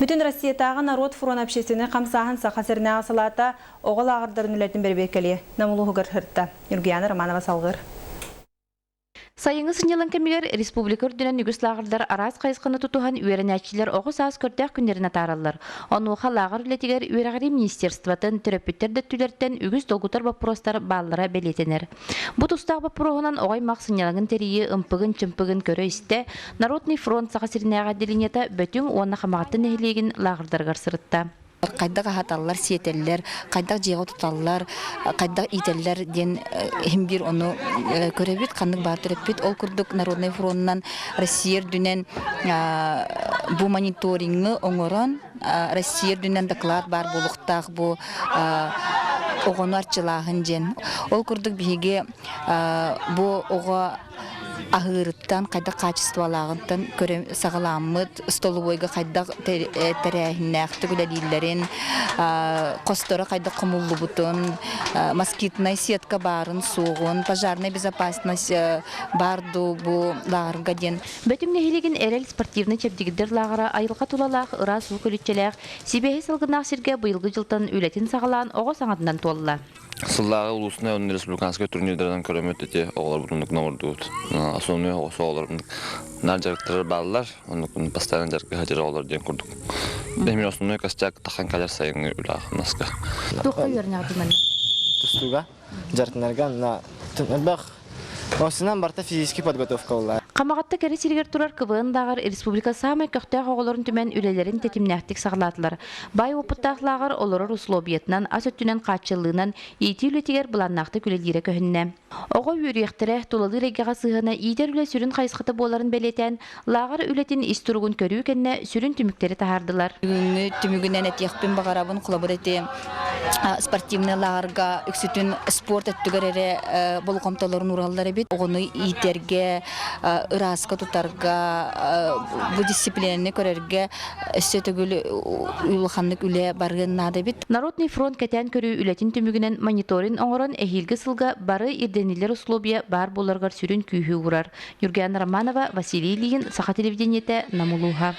Bütün Россиятағы народ фронт общественный қамсағын сақасырына асылата оғыл ағырдарын үлетін бербекелі. Намулуғы ғыртта. Юргияна Романова салғыр. Сайыңы сынелан кемелер республика үрдінен үгіс лағырдар араз қайысқыны тұтуған үйерінәтшілер оғы саас көрдәк күндеріне таралылар. Онуға лағыр үлетігер үйерағари министерстватын түрөппеттер дөттілерден үгіс долгутар бапыростар баллара белетенер. Бұт ұстақ бапырығынан оғай мақ сынелаңын терейі ымпығын-чымпығын көрі істе Народный фронт сақасырынайға делинета бөтің оңна қамағаттың әхілеген лағырдарғар сырытта. Кайдак хаталлар, сиетеллер, кайдак жего туталлар, кайдак ителлер ден химбир ону көрөбүт, кандык бар төрөпүт. Ол курдук Народный фронтунан Россия дүнен бу мониторингы оңорон, Россия дүнен доклад бар болуктак бу огону арчылагын жен. Ол курдук биге бу ого ahırıttan kayda kaçıstvalarından göre sağlamıt stoluboyga kayda terehnek tügülelilerin kostora kayda kumullu butun moskitnay siyetka barın soğun пожарная безопасность bardu bu lağırga den. Bütün nehilegin erel sportivni çepdigidder lağıra ayılqa tulalaq ıra su kölütçelaq sibehi sılgınaq sirge bıyılgı jıltan ületin sağalan oğu sanatından tualla. Сыллағы улусына өнер республиканская турнирдерден көрөмөт эти оголар бурunduk номордуут. Основной оголар нар жарыктар баллар, онун постоянно жарык хажыр оголар ден курдук. Эмин основной костяк тахан калар сайын улах наска. Тоху йөрнәгдүмен. Тустуга жарыктарга на бах. Осынан барта физический подготовка була. Камагатта кери сиргер турар КВН дагыр республика самый көктөк оголорун түмен үлелерин тетимнәктик сагылатылар. Бай опыттагылар олорор условиятынан ас өттүнен качылыгынан ити үлетигер буланнакты күлелире көһүннә. Ого үректере тулалы регага сыгына идер үле сүрүн кайсыкыты боларын белетен лагыр үлетин истургун көрүү кенне сүрүн түмүктери тахардылар. Бүгүнү түмүгүнөн этияхпин багарабын коллаборате спортивный лагерга үксүтүн спорт өттүгөрөре болгомтолорун ураллары бит. Огону итерге ыраска тутарга бу дисциплинаны көрөргө өстөгүлү улханнык үле барган нада бит. Народный фронт кетен көрүү үлетин түмүгүнөн мониторинг оңорон эхилге сылга бары ирденилер условия бар боларгар сүрүн күйүү урар. Юргияна Романова, Василий Ильин, Саха телевидениете, Намулуха.